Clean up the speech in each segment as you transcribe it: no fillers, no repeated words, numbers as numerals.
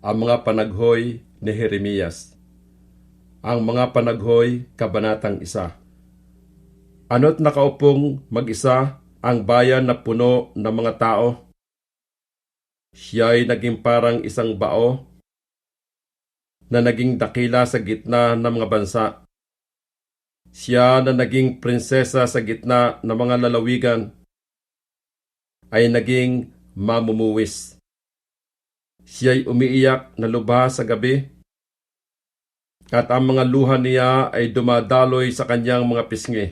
Ang mga panaghoy ni Jeremias. Ang mga panaghoy, kabanatang 1. Ano't nakaupong mag-isa ang bayan na puno ng mga tao. Siya'y naging parang isang bao na naging dakila sa gitna ng mga bansa. Siya na naging prinsesa sa gitna ng mga lalawigan ay naging mamumuwis. Siya'y umiiyak na lubha sa gabi, at ang mga luha niya ay dumadaloy sa kanyang mga pisngi.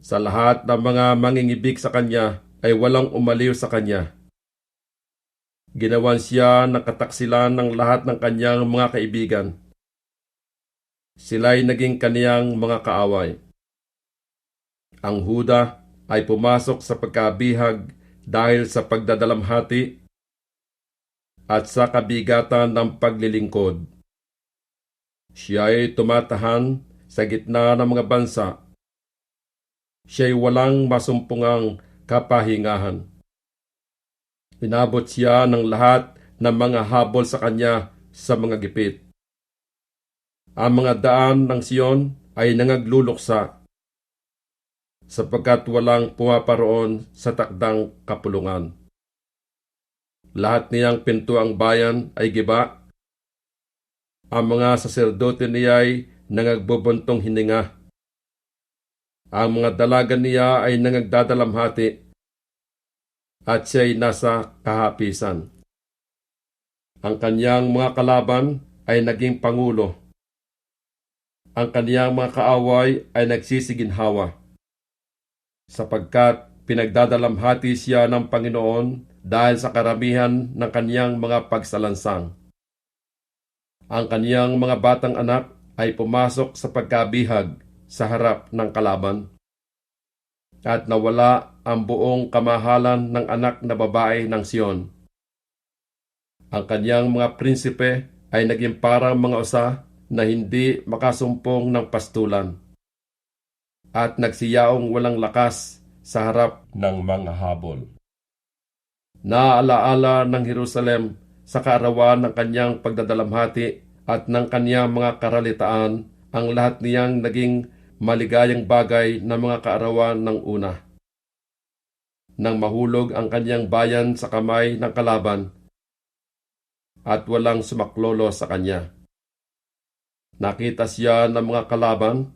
Sa lahat ng mga mangingibig sa kanya ay walang umaliw sa kanya. Ginawan siya ng kataksilan ng lahat ng kanyang mga kaibigan. Sila'y naging kaniyang mga kaaway. Ang Huda ay pumasok sa pagkabihag dahil sa pagdadalamhati at sa kabigatan ng paglilingkod. Siya'y tumatahan sa gitna ng mga bansa. Siya'y walang masumpungang kapahingahan. Inabot siya ng lahat ng mga habol sa kanya sa mga gipit. Ang mga daan ng Siyon ay nangagluluksa, sapagkat walang pumaparoon sa takdang kapulungan. Lahat niyang pintuang bayan ay giba. Ang mga saserdote niya'y nangagbubuntong hininga. Ang mga dalaga niya ay nangagdadalamhati, at siya'y nasa kahapisan. Ang kaniyang mga kalaban ay naging pangulo. Ang kaniyang mga kaaway ay nagsisiginhawa, sapagkat pinagdadalamhati siya ng Panginoon dahil sa karamihan ng kaniyang mga pagsalansang. Ang kaniyang mga batang anak ay pumasok sa pagkabihag sa harap ng kalaban, at nawala ang buong kamahalan ng anak na babae ng Siyon. Ang kaniyang mga prinsipe ay naging parang mga osa na hindi makasumpong ng pastulan, at nagsiyaong walang lakas sa harap ng mga habol. Naalaala ng Jerusalem sa kaarawan ng kanyang pagdadalamhati at ng kanyang mga karalitaan ang lahat niyang naging maligayang bagay na mga kaarawan ng una. Nang mahulog ang kanyang bayan sa kamay ng kalaban at walang sumaklolo sa kanya. Nakita siya ng mga kalaban,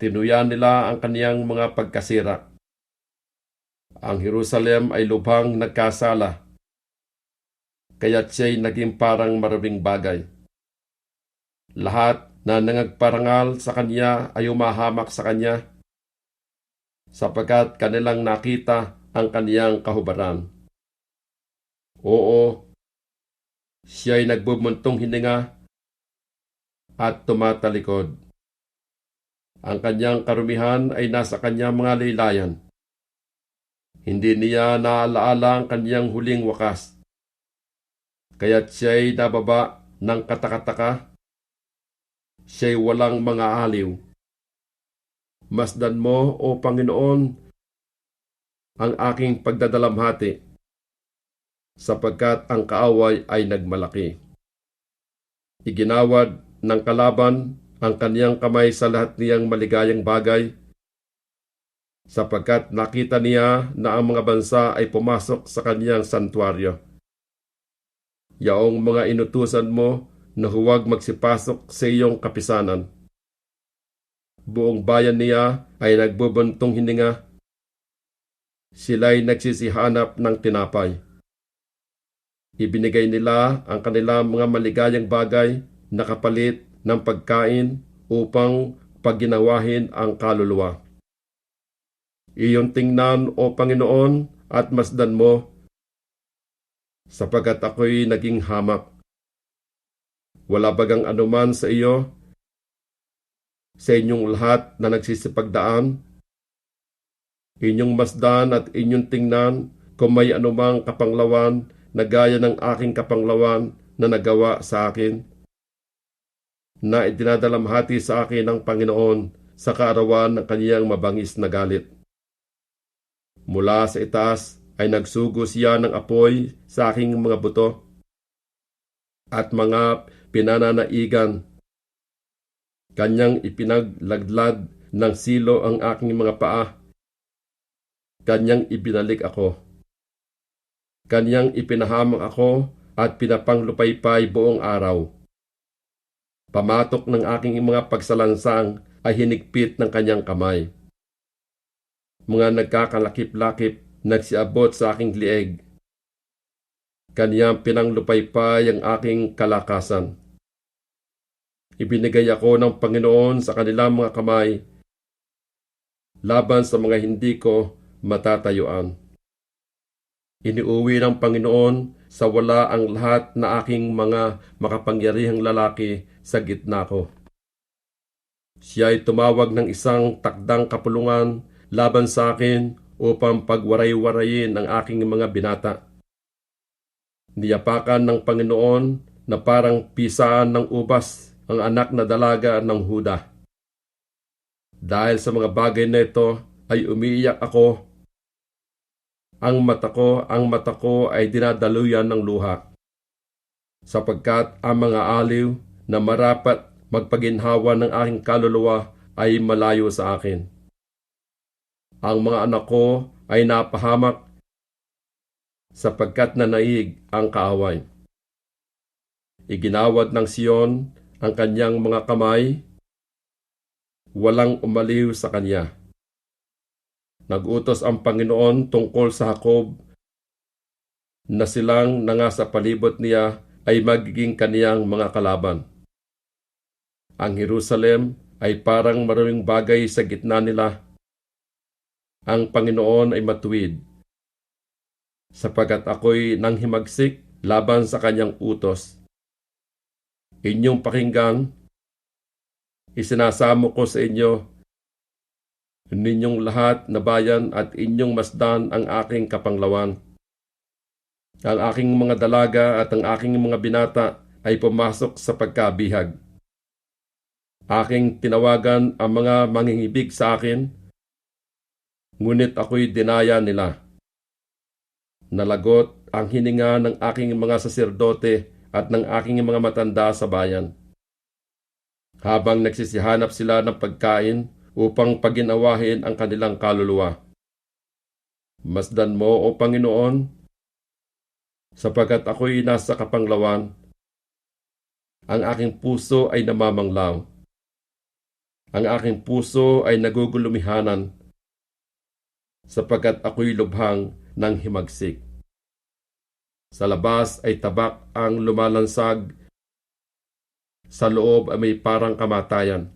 tinuyan nila ang kaniyang mga pagkasira. Ang Jerusalem ay lubhang nagkasala, kaya't siya'y naging parang maraming bagay. Lahat na nangagparangal sa kanya ay umahamak sa kanya, sapagkat kanilang nakita ang kaniyang kahubaran. Oo, siya'y nagbubuntong hininga at tumatalikod. Ang kanyang karumihan ay nasa kanyang mga laylayan. Hindi niya naalaala ang kanyang huling wakas, kaya't siya'y nababa ng katakataka. Siya'y walang mga aliw. Masdan mo, O Panginoon, ang aking pagdadalamhati, sapagkat ang kaaway ay nagmalaki. Iginawad ng kalaban ang kaniyang kamay sa lahat niyang maligayang bagay, sapagkat nakita niya na ang mga bansa ay pumasok sa kaniyang santuaryo. Yaong mga inutusan mo na huwag magsipasok sa iyong kapisanan. Buong bayan niya ay nagbubuntong hininga. Sila'y nagsisihanap ng tinapay. Ibinigay nila ang kanilang mga maligayang bagay na kapalit ng pagkain upang pagginawahin ang kaluluwa. Iyong tingnan, O Panginoon, at masdan mo, sapagkat ako'y naging hamak. Wala bagang anuman sa iyo, sa inyong lahat na nagsisipagdaan? Inyong masdan at inyong tingnan kung may anumang kapanglawan na gaya ng aking kapanglawan na nagawa sa akin, na idinadalamhati sa akin ng Panginoon sa kaarawan ng kaniyang mabangis na galit. Mula sa itaas ay nagsugo siya ng apoy sa aking mga buto, at mga pinananaigan. Kanyang ipinaglaglag ng silo ang aking mga paa. Kanyang ibinalik ako. Kanyang ipinahamak ako at pinapanglupaypay buong araw. Pamatok ng aking mga pagsalansang ay hinigpit ng kanyang kamay. Mga nagkakalakip-lakip nagsiabot sa aking lieg. Kanyang pinanglupaypay ang aking kalakasan. Ibinigay ako ng Panginoon sa kanilang mga kamay laban sa mga hindi ko matatayuan. Iniuwi ng Panginoon sa wala ang lahat na aking mga makapangyarihang lalaki sa gitna ko. Siya ay tumawag ng isang takdang kapulungan laban sa akin upang pagwaray-warayin ang aking mga binata. Niyapakan ng Panginoon na parang pisaan ng ubas ang anak na dalaga ng Huda. Dahil sa mga bagay na ito ay umiiyak ako. Ang mata ko ay dinadaluyan ng luha. Sapagkat ang mga aliw na marapat magpaginhawa ng aking kaluluwa ay malayo sa akin. Ang mga anak ko ay napahamak sapagkat nanaig ang kaaway. Iginawad ng Sion ang kanyang mga kamay, walang umaliw sa kanya. Nagutos ang Panginoon tungkol sa Jacob na silang nangasa palibot niya ay magiging kaniyang mga kalaban. Ang Jerusalem ay parang maraming bagay sa gitna nila. Ang Panginoon ay matuwid, sapagat ako'y nanghimagsik laban sa kanyang utos. Inyong pakinggan, isinasamo ko sa inyo, ninyong lahat na bayan at inyong masdan ang aking kapanglawan. Ang aking mga dalaga at ang aking mga binata ay pumasok sa pagkabihag. Aking tinawagan ang mga mangingibig sa akin, ngunit ako'y dinaya nila. Nalagot ang hininga ng aking mga saserdote at ng aking mga matanda sa bayan. Habang nagsisihanap sila ng pagkain upang paginawahin ang kanilang kaluluwa. Masdan mo, O Panginoon, sapagkat ako'y nasa kapanglawan. Ang aking puso ay namamanglaw. Ang aking puso ay nagugulumihanan, sapagkat ako'y lubhang ng himagsik. Sa labas ay tabak ang lumalansag, sa loob ay may parang kamatayan.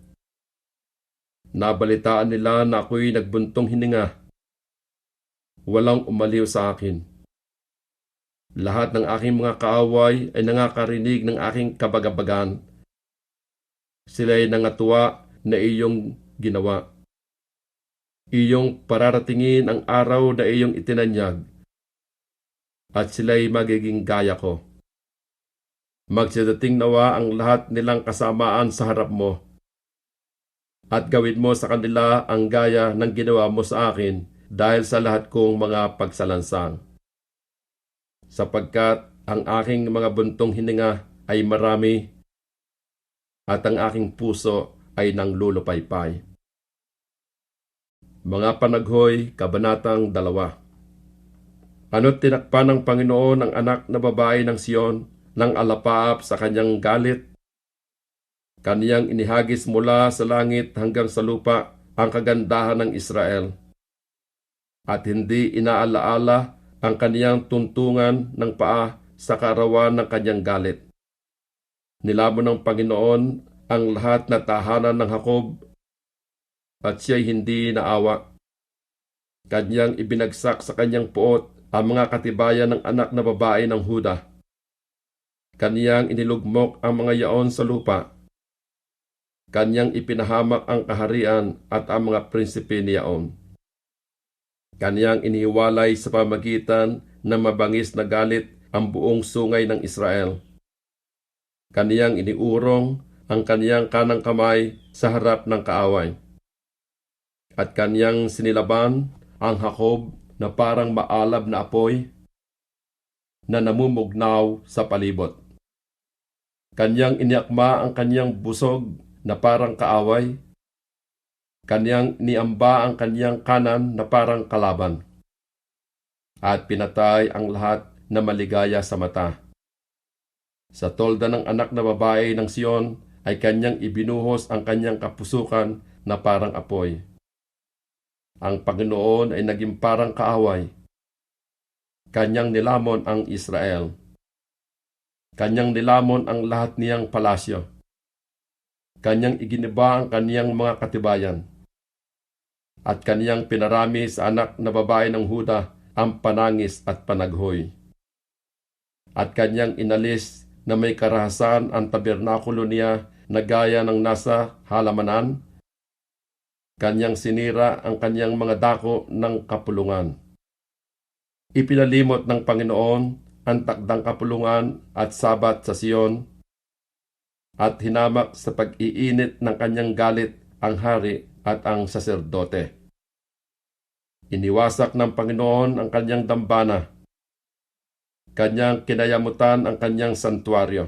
Nabalitaan nila na ako'y nagbuntong hininga. Walang umaliw sa akin. Lahat ng aking mga kaaway ay nangakarinig ng aking kabagabagan. Sila'y nangatuwa na iyong ginawa. Iyong pararatingin ang araw na iyong itinanyag, at sila'y magiging gaya ko. Magsidating nawa ang lahat nilang kasamaan sa harap mo, at gawin mo sa kanila ang gaya ng ginawa mo sa akin dahil sa lahat kong mga pagsalansang. Sapagkat ang aking mga buntong hininga ay marami at ang aking puso ay nanglulupaypay. Mga Panaghoy, Kabanatang 2. Ano't tinakpan ng Panginoon ang anak na babae ng Sion ng alapaap sa kanyang galit? Kaniyang inihagis mula sa langit hanggang sa lupa ang kagandahan ng Israel. At hindi inaalaala ang kaniyang tuntungan ng paa sa kaarawan ng kanyang galit. Nilamon ng Panginoon ang lahat na tahanan ng Jacob, at siya'y hindi naawa. Kanyang ibinagsak sa kanyang puot ang mga katibayan ng anak na babae ng Huda. Kaniyang inilugmok ang mga yaon sa lupa. Kanyang ipinahamak ang kaharian at ang mga prinsipe niyaon. Kanyang inihiwalay sa pamagitan ng mabangis na galit ang buong sungay ng Israel. Kaniyang iniurong ang kaniyang kanang kamay sa harap ng kaaway. At kaniyang sinilaban ang Jacob na parang maalab na apoy na namumugnaw sa palibot. Kanyang iniakma ang kanyang busog na parang kaaway. Kanyang niamba ang kanyang kanan na parang kalaban. At pinatay ang lahat na maligaya sa mata. Sa tolda ng anak na babae ng Sion ay kanyang ibinuhos ang kanyang kapusukan na parang apoy. Ang Panginoon ay naging parang kaaway. Kanyang nilamon ang Israel. Kanyang nilamon ang lahat niyang palasyo. Kanyang iginiba ang kaniyang mga katibayan. At kaniyang pinarami sa anak na babae ng Huda ang panangis at panaghoy. At kanyang inalis na may karahasan ang tabernakulo niya na gaya ng nasa halamanan. Kanyang sinira ang kanyang mga dako ng kapulungan. Ipinalimot ng Panginoon ang takdang kapulungan at sabat sa Sion, at hinamak sa pag-iinit ng kanyang galit ang hari at ang saserdote. Iniwasak ng Panginoon ang kanyang dambana. Kanyang kinayamutan ang kanyang santuaryo.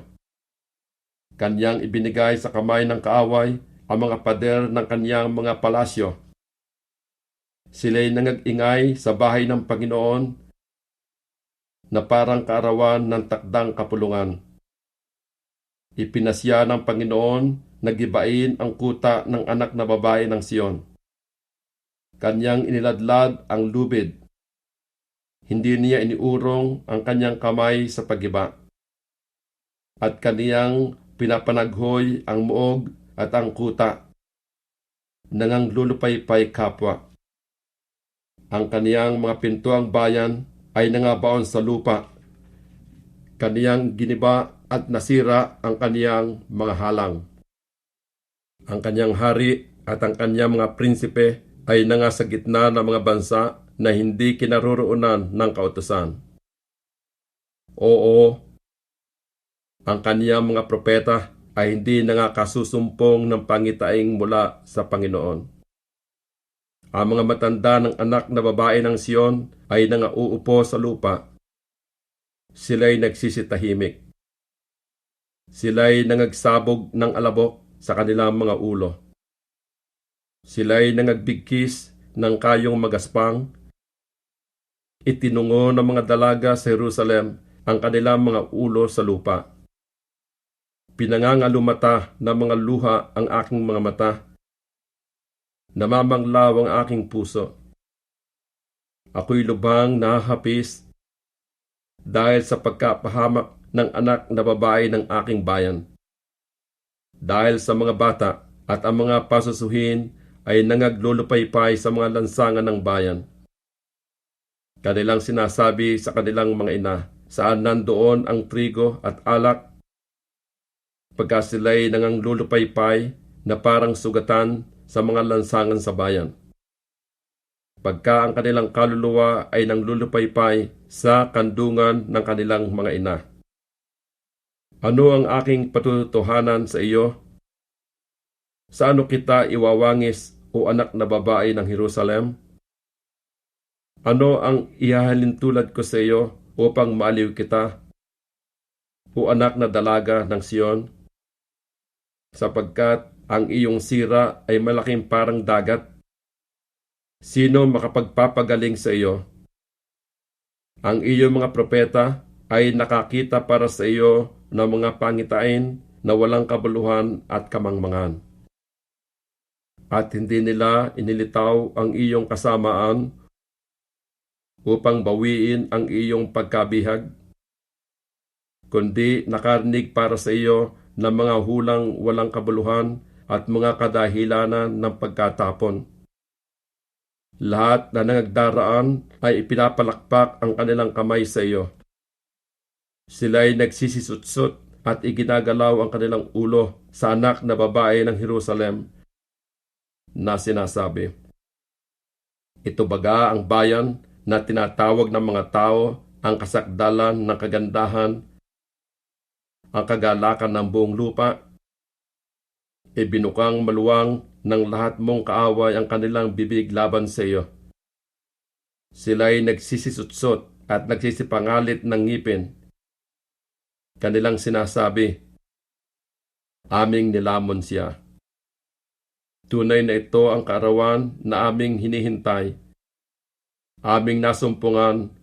Kanyang ibinigay sa kamay ng kaaway ang mga pader ng kanyang mga palasyo. Sila'y nangag-ingay sa bahay ng Panginoon na parang kaarawan ng takdang kapulungan. Ipinasya ng Panginoon na gibain ang kuta ng anak na babae ng Sion. Kanyang iniladlad ang lubid. Hindi niya iniurong ang kanyang kamay sa pagiba. At kaniyang pinapanaghoy ang muog at ang kuta. Nangang lulupaypay kapwa. Ang kaniyang mga pintuang bayan ay nangabaon sa lupa. Kaniyang giniba at nasira ang kaniyang mga halang. Ang kaniyang hari at ang kaniyang mga prinsipe ay nanga sa gitna ng mga bansa na hindi kinaroroonan ng kautusan. Oo, ang kaniyang mga propeta ay hindi nangakasusumpong ng pangitaing mula sa Panginoon. Ang mga matanda ng anak na babae ng Sion ay nangauupo sa lupa. Sila'y nagsisitahimik. Sila'y nangagsabog ng alabok sa kanilang mga ulo. Sila'y nangagbigkis ng kayong magaspang. Itinungo ng mga dalaga sa Jerusalem ang kanilang mga ulo sa lupa. Pinangangalumata ng mga luha ang aking mga mata. Namamanglaw ang aking puso. Ako'y lubhang nahahapis dahil sa pagkapahamak ng anak na babae ng aking bayan. Dahil sa mga bata at ang mga pasusuhin ay nangaglulupaypay sa mga lansangan ng bayan. Kanilang sinasabi sa kanilang mga ina, saan nandoon ang trigo at alak? Pagka sila'y nanganglulupaypay na parang sugatan sa mga lansangan sa bayan. Pagka ang kanilang kaluluwa ay nanglulupaypay sa kandungan ng kanilang mga ina. Ano ang aking patutuhanan sa iyo? Sa ano kita iwawangis, o anak na babae ng Jerusalem? Ano ang ihahalintulad ko sa iyo upang maaliw kita, o anak na dalaga ng Sion? Sapagkat ang iyong sira ay malaking parang dagat. Sino makapagpapagaling sa iyo? Ang iyong mga propeta ay nakakita para sa iyo ng mga pangitain na walang kabuluhan at kamangmangan. At hindi nila inilitaw ang iyong kasamaan upang bawiin ang iyong pagkabihag, kundi nakarinig para sa iyo ng mga hulang walang kabuluhan at mga kadahilanan ng pagkatapon. Lahat na nangagdaraan ay ipinapalakpak ang kanilang kamay sa iyo. Sila'y nagsisisutsut at iginagalaw ang kanilang ulo sa anak na babae ng Jerusalem na sinasabi, ito baga ang bayan na tinatawag ng mga tao ang kasakdalan ng kagandahan, ang kagalakan ng buong lupa? Ibinukang maluwang ng lahat mong kaaway ang kanilang bibig laban sa iyo. Sila'y nagsisisutsot at nagsisipangalit ng ngipin. Kanilang sinasabi, aming nilamon siya. Tunay na ito ang kaarawan na aming hinihintay, aming nasumpungan,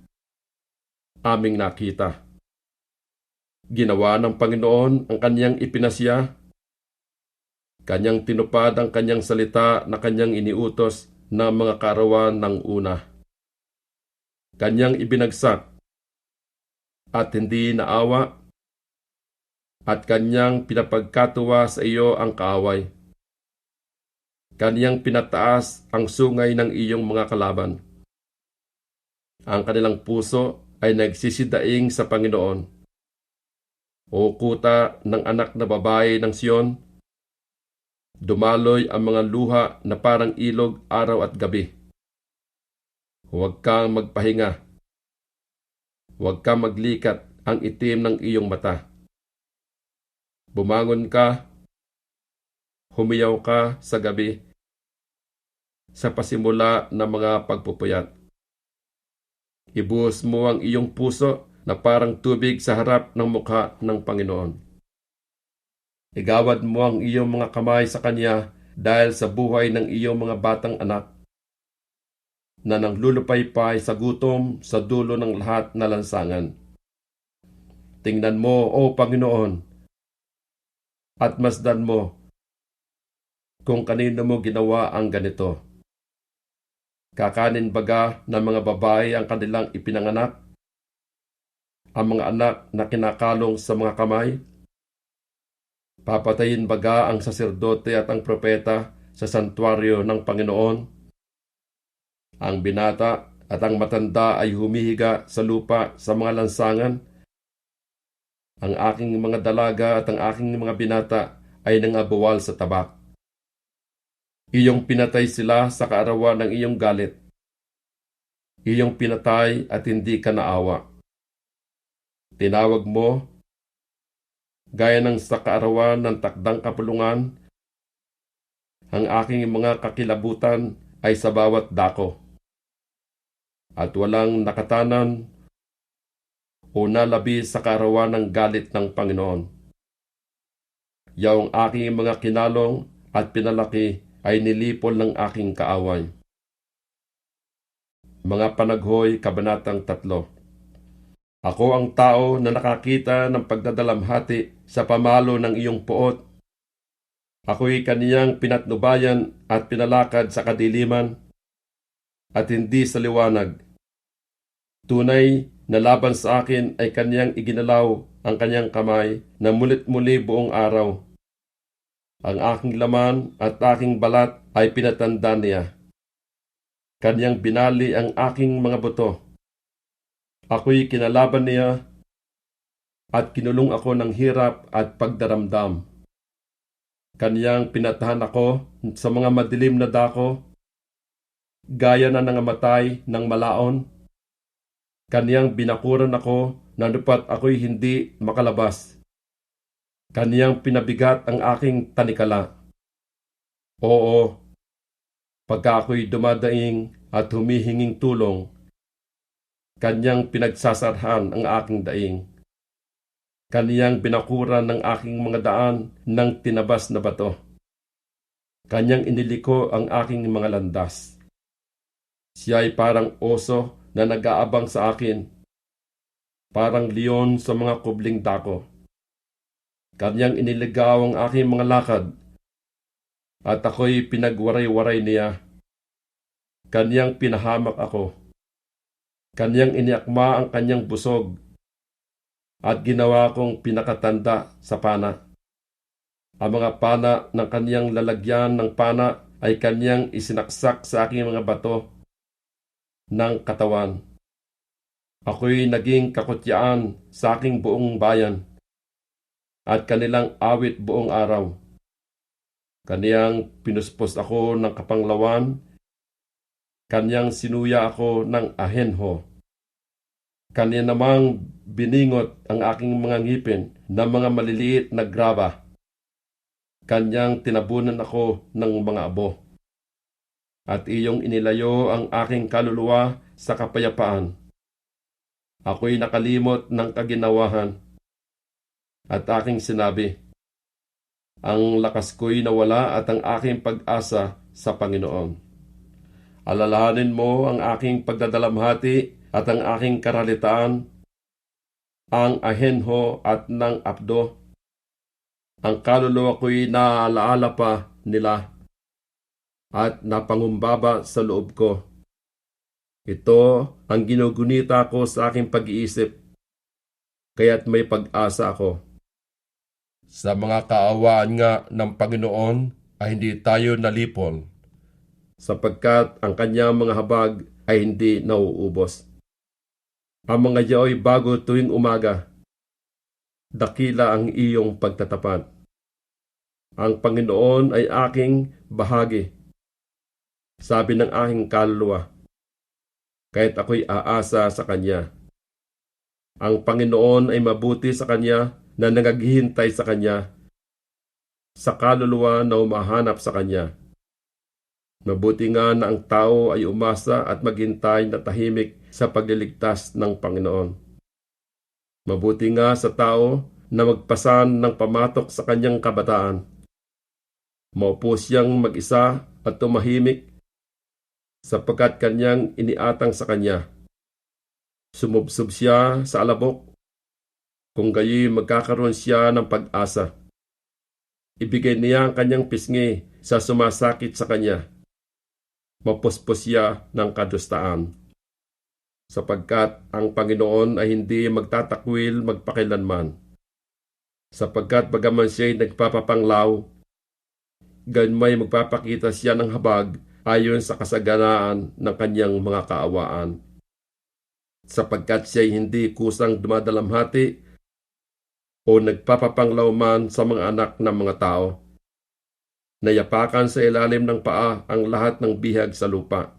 aming nakita. Ginawa ng Panginoon ang kanyang ipinasya, kanyang tinupad ang kanyang salita na kanyang iniutos ng mga kaarawan ng una. Kanyang ibinagsak at hindi naawa, at kanyang pinapagkatuwa sa iyo ang kaaway. Kanyang pinataas ang sungay ng iyong mga kalaban. Ang kanilang puso ay nagsisidaing sa Panginoon. O kuta ng anak na babae ng Siyon, dumaloy ang mga luha na parang ilog araw at gabi. Huwag kang magpahinga. Huwag kang maglikat ang itim ng iyong mata. Bumangon ka, humiyaw ka sa gabi, sa pasimula ng mga pagpupuyat. Ibuhos mo ang iyong puso na parang tubig sa harap ng mukha ng Panginoon. Igawad mo ang iyong mga kamay sa Kanya dahil sa buhay ng iyong mga batang anak na nanglulupaypay sa gutom sa dulo ng lahat na lansangan. Tingnan mo, O Panginoon, at masdan mo kung kanino mo ginawa ang ganito. Kakanin baga ng mga babae ang kanilang ipinanganak, ang mga anak na kinakalong sa mga kamay? Papatayin baga ang saserdote at ang propeta sa santuaryo ng Panginoon? Ang binata at ang matanda ay humihiga sa lupa sa mga lansangan. Ang aking mga dalaga at ang aking mga binata ay nangabawal sa tabak. Iyong pinatay sila sa kaarawan ng iyong galit. Iyong pinatay at hindi ka naawa. Tinawag mo, gaya ng sa kaarawan ng takdang kapulungan, ang aking mga kakilabutan ay sa bawat dako. At walang nakatanan o nalabi sa kaarawan ng galit ng Panginoon. Yaong aking mga kinalong at pinalaki ay nilipol ng aking kaaway. Mga Panaghoy, Kabanatang 3. Ako ang tao na nakakita ng pagdadalamhati sa pamalo ng iyong puot. Ako'y kaniyang pinatnubayan at pinalakad sa kadiliman at hindi sa liwanag. Tunay na laban sa akin ay kaniyang iginalaw ang kanyang kamay na mulit-muli buong araw. Ang aking laman at aking balat ay pinatanda niya. Kaniyang binali ang aking mga buto. Ako'y kinalaban niya at kinulong ako ng hirap at pagdaramdam. Kaniyang pinatahan ako sa mga madilim na dako, gaya na nangamatay ng malaon. Kaniyang binakuran ako na lupat ako'y hindi makalabas. Kaniyang pinabigat ang aking tanikala. Oo, pagka ako'y dumadaing at humihinging tulong, kaniyang pinagsasarhan ang aking daing. Kaniyang binakuran ng aking mga daan ng tinabas na bato. Kaniyang iniliko ang aking mga landas. Siya'y parang oso na nag-aabang sa akin, parang leon sa mga kubling dako. Kanyang iniligaw ang aking mga lakad, at ako'y pinagwaray-waray niya. Kanyang pinahamak ako. Kanyang iniakma ang kanyang busog, at ginawa kong pinakatanda sa pana. Ang mga pana ng kanyang lalagyan ng pana ay kanyang isinaksak sa aking mga bato ng katawan. Ako'y naging kakutyaan sa aking buong bayan at kanilang awit buong araw. Kaniyang pinuspos ako ng kapanglawan, kaniyang sinuya ako ng ahenho. Kaniya namang biningot ang aking mga ngipin ng mga maliliit na graba. Kanyang tinabunan ako ng mga abo. At iyong inilayo ang aking kaluluwa sa kapayapaan. Ako'y nakalimot ng kaginawahan. At aking sinabi, Ang lakas ko'y nawala at ang aking pag-asa sa Panginoon. Alalahanin mo ang aking pagdadalamhati at ang aking karalitaan, ang ahenho at ng apdo. Ang kaluluwa ko'y naaalaala pa nila at napangumbaba sa loob ko. Ito ang ginugunita ko sa aking pag-iisip, kaya't may pag-asa ako. Sa mga kaawaan nga ng Panginoon ay hindi tayo nalipol, sapagkat ang kanyang mga habag ay hindi nauubos. Ang mga yao'y bago tuwing umaga, dakila ang iyong pagtatapat. Ang Panginoon ay aking bahagi, sabi ng aking kaluluwa, kahit ako'y aasa sa Kanya. Ang Panginoon ay mabuti sa kanya na nangaghihintay sa kanya, sa kaluluwa na umahanap sa kanya. Mabuti nga na ang tao ay umasa at maghintay na tahimik sa pagliligtas ng Panginoon. Mabuti nga sa tao na magpasan ng pamatok sa kanyang kabataan. Maupo siyang mag-isa at tumahimik sapagkat kanyang iniatang sa kanya. Sumubsob siya sa alabok, kung gayoy magkakaroon siya ng pag-asa. Ibigay niya ang kanyang pisngi sa sumasakit sa kanya. Mapuspos siya ng kadustaan. Sapagkat ang Panginoon ay hindi magtatakwil magpakilanman. Sapagkat bagaman siya'y nagpapapanglaw, ganmay magpapakita siya ng habag ayon sa kasaganaan ng kanyang mga kaawaan. Sapagkat siya'y hindi kusang dumadalamhati o nagpapapanglaw man sa mga anak ng mga tao. Nayapakan sa ilalim ng paa ang lahat ng bihag sa lupa.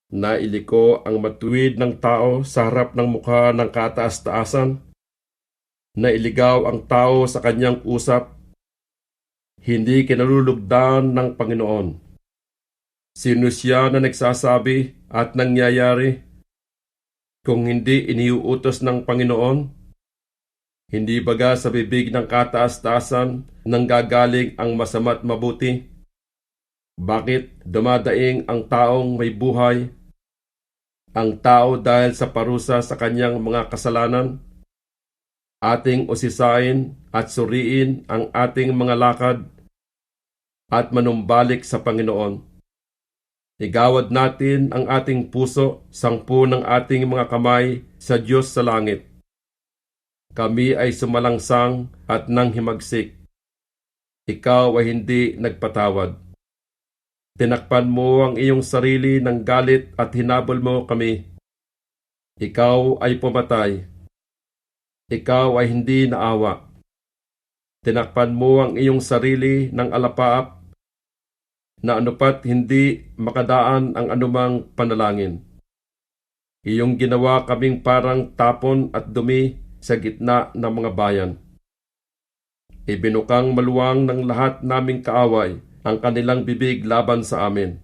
Nailiko ang matuwid ng tao sa harap ng mukha ng kataas-taasan. Nailigaw ang tao sa kanyang usap. Hindi kinalulugdan ng Panginoon. Sino siya na nagsasabi at nangyayari kung hindi iniuutos ng Panginoon? Hindi baga sa bibig ng kataas-taasan nanggagaling ang masama't mabuti? Bakit dumadaing ang taong may buhay, ang tao dahil sa parusa sa kanyang mga kasalanan? Ating usisain at suriin ang ating mga lakad at manumbalik sa Panginoon. Igawad natin ang ating puso, sangpo ng ating mga kamay sa Diyos sa langit. Kami ay sumalangsang at nanghimagsik. Ikaw ay hindi nagpatawad. Tinakpan mo ang iyong sarili ng galit at hinabol mo kami. Ikaw ay pumatay. Ikaw ay hindi naawa. Tinakpan mo ang iyong sarili ng alapaap na anupat hindi makadaan ang anumang panalangin. Iyong ginawa kaming parang tapon at dumi sa gitna ng mga bayan. Ibinukang maluwang ng lahat naming kaaway ang kanilang bibig laban sa amin.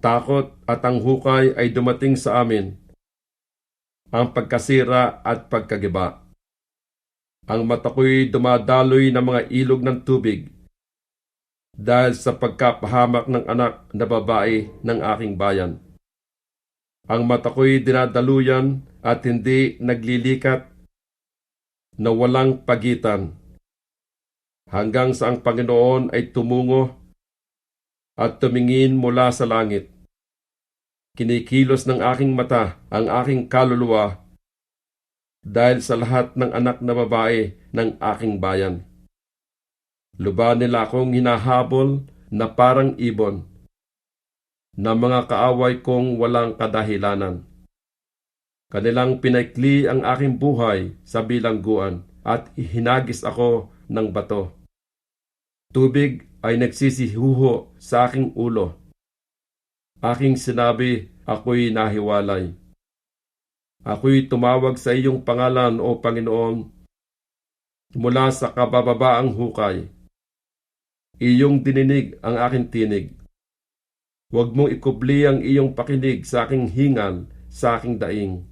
Takot at ang hukay ay dumating sa amin, ang pagkasira at pagkagiba. Ang mata ko'y dumadaloy ng mga ilog ng tubig dahil sa pagkapahamak ng anak na babae ng aking bayan. Ang mata ko'y dinadaluyan at hindi naglilikat na walang pagitan, hanggang sa ang Panginoon ay tumungo at tumingin mula sa langit. Kinikilos ng aking mata ang aking kaluluwa dahil sa lahat ng anak na babae ng aking bayan. Luba nila akong hinahabol na parang ibon, na mga kaaway kong walang kadahilanan. Kanilang pinaikli ang aking buhay sa bilangguan at hinagis ako ng bato. Tubig ay nagsisihuho sa aking ulo. Aking sinabi, ako'y nahiwalay. Ako'y tumawag sa iyong pangalan, O Panginoon, mula sa kabababaang hukay. Iyong dininig ang aking tinig. Huwag mong ikubli ang iyong pakinig sa aking hingal, sa aking daing.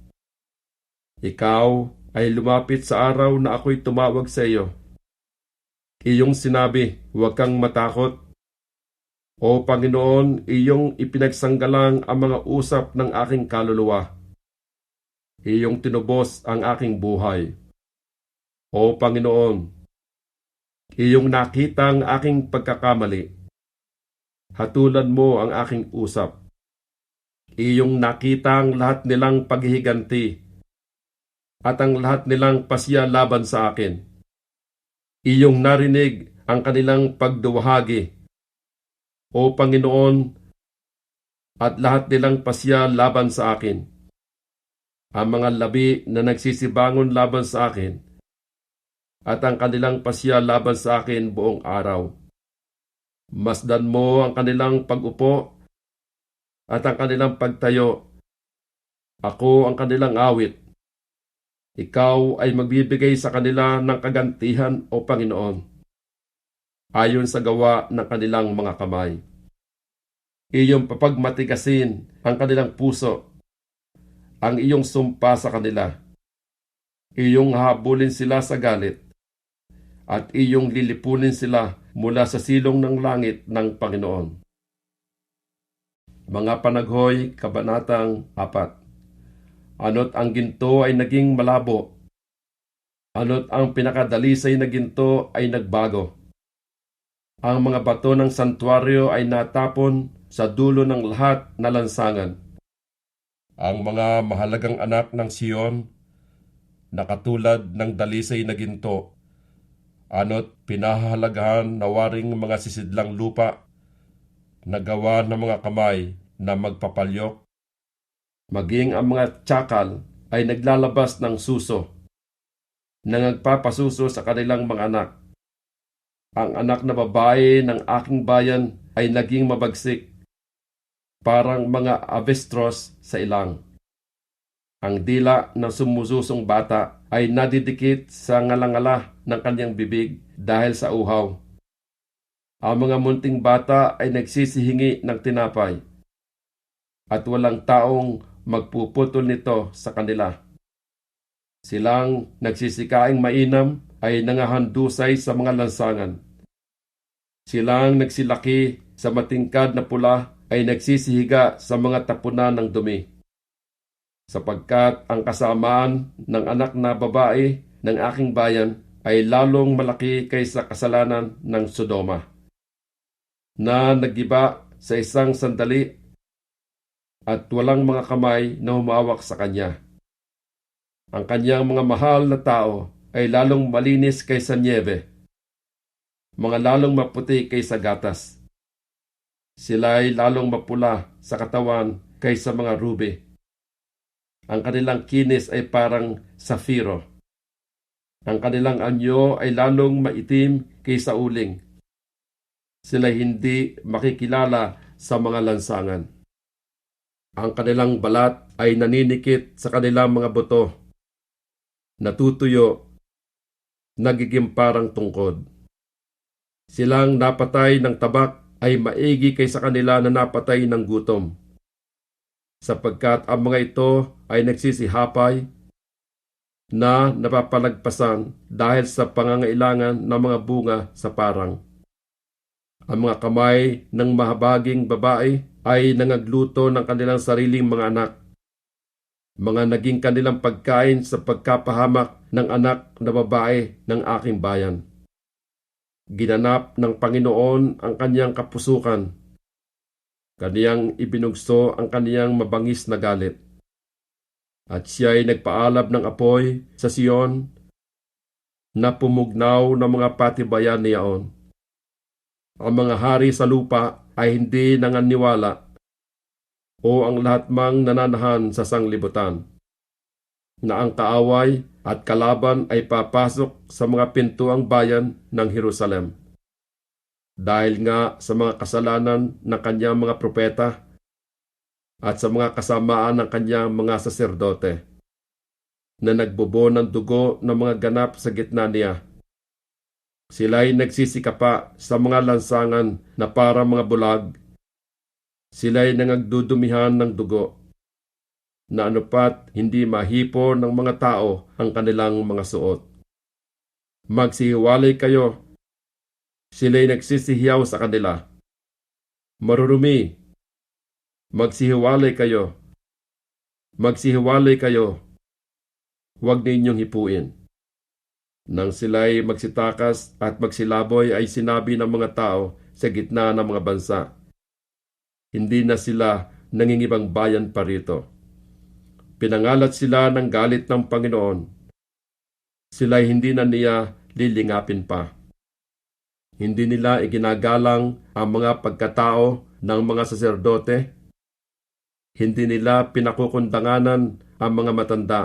Ikaw ay lumapit sa araw na ako'y tumawag sa iyo. Iyong sinabi, huwag kang matakot. O Panginoon, iyong ipinagsanggalang ang mga usap ng aking kaluluwa. Iyong tinubos ang aking buhay. O Panginoon, iyong nakita ang aking pagkakamali. Hatulan mo ang aking usap. Iyong nakita ang lahat nilang paghihiganti at ang lahat nilang pasya laban sa akin. Iyong narinig ang kanilang pagduwahagi, O Panginoon, at lahat nilang pasya laban sa akin. Ang mga labi na nagsisibangon laban sa akin at ang kanilang pasya laban sa akin buong araw. Masdan mo ang kanilang pag-upo at ang kanilang pagtayo. Ako ang kanilang awit. Ikaw ay magbibigay sa kanila ng kagantihan, O Panginoon, ayon sa gawa ng kanilang mga kamay. Iyong papagmatigasin ang kanilang puso, ang iyong sumpa sa kanila. Iyong habulin sila sa galit, at iyong lilipunin sila mula sa silong ng langit ng Panginoon. Mga Panaghoy, Kabanatang 4. Ano't ang ginto ay naging malabo. Ano't ang pinakadalisay na ginto ay nagbago. Ang mga bato ng santuaryo ay natapon sa dulo ng lahat na lansangan. Ang mga mahalagang anak ng Siyon, nakatulad ng dalisay na ginto, ano't pinahahalagahan na waring mga sisidlang lupa, nagawa ng mga kamay na magpapalyok. Maging ang mga tsakal ay naglalabas ng suso, na nagpapasuso sa kanilang mga anak. Ang anak na babae ng aking bayan ay naging mabagsik, parang mga abestros sa ilang. Ang dila ng sumususong bata ay nadidikit sa ngalangala ng kanyang bibig dahil sa uhaw. Ang mga munting bata ay nagsisihingi ng tinapay, at walang taong magpuputol nito sa kanila. Silang nagsisikaing mainam ay nangahandusay sa mga lansangan. Silang nagsilaki sa matingkad na pula ay nagsisihiga sa mga tapunan ng dumi. Sapagkat ang kasamaan ng anak na babae ng aking bayan ay lalong malaki kaysa kasalanan ng Sodoma, na nagiba sa isang sandali at walang mga kamay na humawak sa kanya. Ang kanyang mga mahal na tao ay lalong malinis kaysa niebe, mga lalong maputi kaysa gatas. Sila ay lalong mapula sa katawan kaysa mga ruby. Ang kanilang kinis ay parang safiro. Ang kanilang anyo ay lalong maitim kaysa uling. Sila hindi makikilala sa mga lansangan. Ang kanilang balat ay naninikit sa kanilang mga buto, natutuyo, nagiging parang tungkod. Silang napatay ng tabak ay maigi kaysa kanila na napatay ng gutom, sapagkat ang mga ito ay nagsisihapay na napapalagpasan dahil sa pangangailangan ng mga bunga sa parang. Ang mga kamay ng mahabaging babae ay nangagluto ng kanilang sariling mga anak, mga naging kanilang pagkain sa pagkapahamak ng anak na babae ng aking bayan. Ginanap ng Panginoon ang kanyang kapusukan, kaniyang ibinugso ang kaniyang mabangis na galit, at siya ay nagpaalab ng apoy sa Siyon na pumugnaw ng mga patibayan niyaon. Ang mga hari sa lupa ay hindi nanganiwala, o ang lahat mang nananahan sa sanglibutan, na ang kaaway at kalaban ay papasok sa mga pintuang bayan ng Jerusalem. Dahil nga sa mga kasalanan ng kanyang mga propeta at sa mga kasamaan ng kanyang mga saserdote, na nagbubo ng dugo ng mga ganap sa gitna niya. Sila'y nagsisikapa sa mga lansangan na para mga bulag. Sila'y nangagdudumihan ng dugo, na anupat hindi mahipo ng mga tao ang kanilang mga suot. Magsihiwalay kayo Sila'y nagsisihiyaw sa kanila. Marurumi, magsihiwalay kayo. Magsihiwalay kayo. Huwag ninyong hipuin. Nang sila'y magsitakas at magsilaboy ay sinabi ng mga tao sa gitna ng mga bansa, hindi na sila nangingibang bayan pa rito. Pinangalat sila ng galit ng Panginoon. Sila'y hindi na niya lilingapin pa. Hindi nila iginagalang ang mga pagkatao ng mga saserdote. Hindi nila pinakukundanganan ang mga matanda.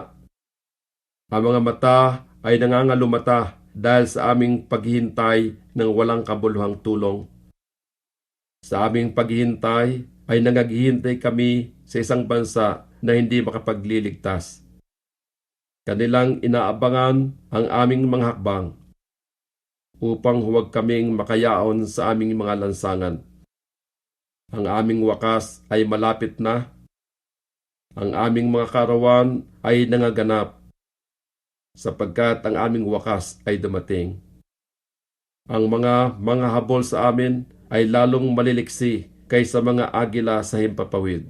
Ang mga mata ay nangangalumata dahil sa aming paghihintay ng walang kabuluhang tulong. Sa aming paghihintay ay nangaghihintay kami sa isang bansa na hindi makapagliligtas. Kanilang inaabangan ang aming mga hakbang upang huwag kaming makayaon sa aming mga lansangan. Ang aming wakas ay malapit na. Ang aming mga karawan ay nangaganap sapagkat ang aming wakas ay dumating. Ang mga habol sa amin ay lalong maliliksi kaysa mga agila sa himpapawid.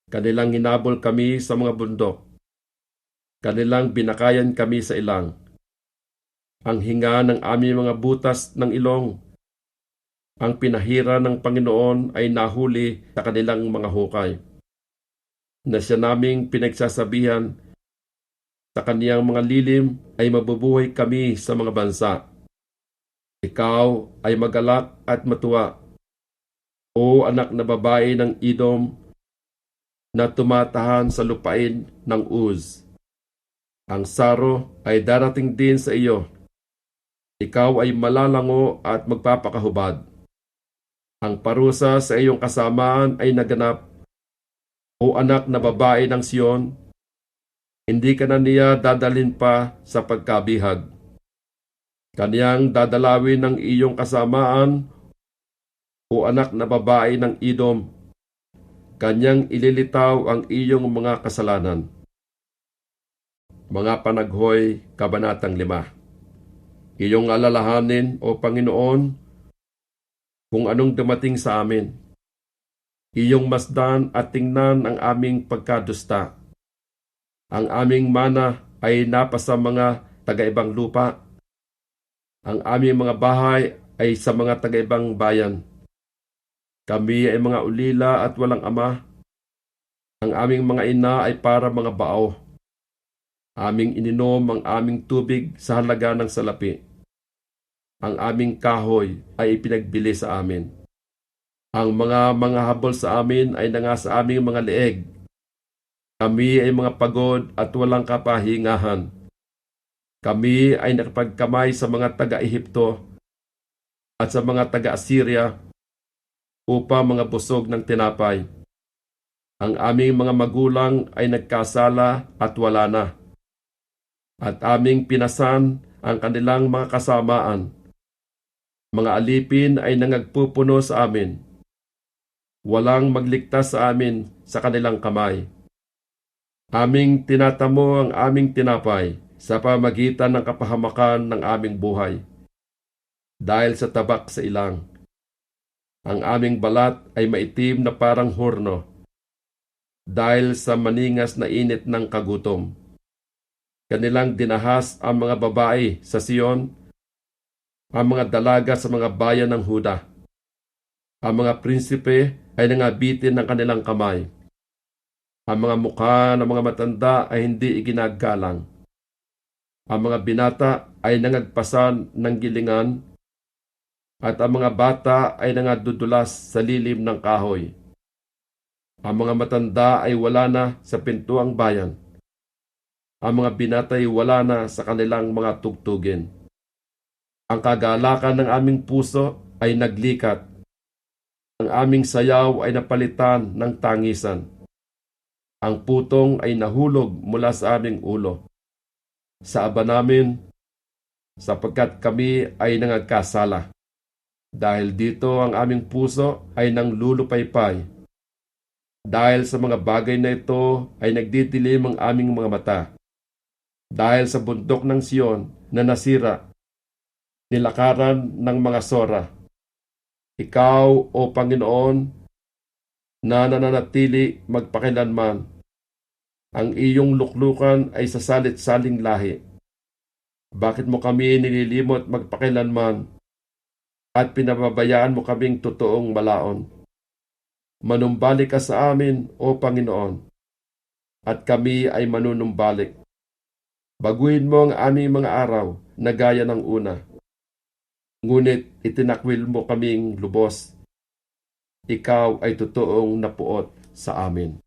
Kanilang hinabol kami sa mga bundok. Kanilang binakayan kami sa ilang. Ang hinga ng aming mga butas ng ilong, ang pinahira ng Panginoon ay nahuli sa kanilang mga hukay. Na siya naming pinagsasabihan, sa kaniyang mga lilim ay mabubuhay kami sa mga bansa. Ikaw ay magalak at matuwa, o anak na babae ng Edom na tumatahan sa lupain ng Uz. Ang saro ay darating din sa iyo. Ikaw ay malalango at magpapakahubad. Ang parusa sa iyong kasamaan ay naganap, o anak na babae ng Sion. Hindi ka na niya dadalhin pa sa pagkabihag. Kaniyang dadalawin ng iyong kasamaan, o anak na babae ng Edom. Kanyang ililitaw ang iyong mga kasalanan. Mga Panaghoy, Kabanatang 5. Iyong alalahanin, O Panginoon, kung anong dumating sa amin. Iyong masdan at tingnan ang aming pagkadusta. Ang aming mana ay napasa mga taga-ibang lupa. Ang aming mga bahay ay sa mga taga-ibang bayan. Kami ay mga ulila at walang ama. Ang aming mga ina ay para mga bao. Aming ininom ang aming tubig sa halaga ng salapi. Ang aming kahoy ay ipinagbili sa amin. Ang mga habol sa amin ay nanga sa aming mga leeg. Kami ay mga pagod at walang kapahingahan. Kami ay nakapagkamay sa mga taga-Ehipto at sa mga taga-Assyria upang mga busog ng tinapay. Ang aming mga magulang ay nagkasala at wala na. At aming pinasan ang kanilang mga kasamaan. Mga alipin ay nangagpupuno sa amin. Walang magligtas sa amin sa kanilang kamay. Aming tinatamo ang aming tinapay sa pamagitan ng kapahamakan ng aming buhay. Dahil sa tabak sa ilang, ang aming balat ay maitim na parang horno. Dahil sa maningas na init ng kagutom. Kanilang dinahas ang mga babae sa Sion, ang mga dalaga sa mga bayan ng Huda. Ang mga prinsipe ay nangabitin ng kanilang kamay. Ang mga mukha ng mga matanda ay hindi iginagalang. Ang mga binata ay nangagpasan ng gilingan, at ang mga bata ay nangadudulas sa lilim ng kahoy. Ang mga matanda ay wala na sa pintuang bayan. Ang mga binata ay wala na sa kanilang mga tugtugin. Ang kagalakan ng aming puso ay naglikat. Ang aming sayaw ay napalitan ng tangisan. Ang putong ay nahulog mula sa aming ulo. Sa aba namin, sapagkat kami ay nangagkasala. Dahil dito ang aming puso ay nanglulupaypay. Dahil sa mga bagay na ito ay nagdidilim ang aming mga mata. Dahil sa bundok ng Sion na nasira, nilakaran ng mga sora. Ikaw, O Panginoon, na nananatili magpakilanman, ang iyong luklukan ay sa salit-saling lahi. Bakit mo kami nililimot magpakilanman at pinababayaan mo kaming totoong malaon? Manumbalik ka sa amin, O Panginoon, at kami ay manunumbalik. Baguhin mo ang aming mga araw na gaya ng una. Ngunit itinakwil mo kaming lubos. Ikaw ay totoong napuot sa amin.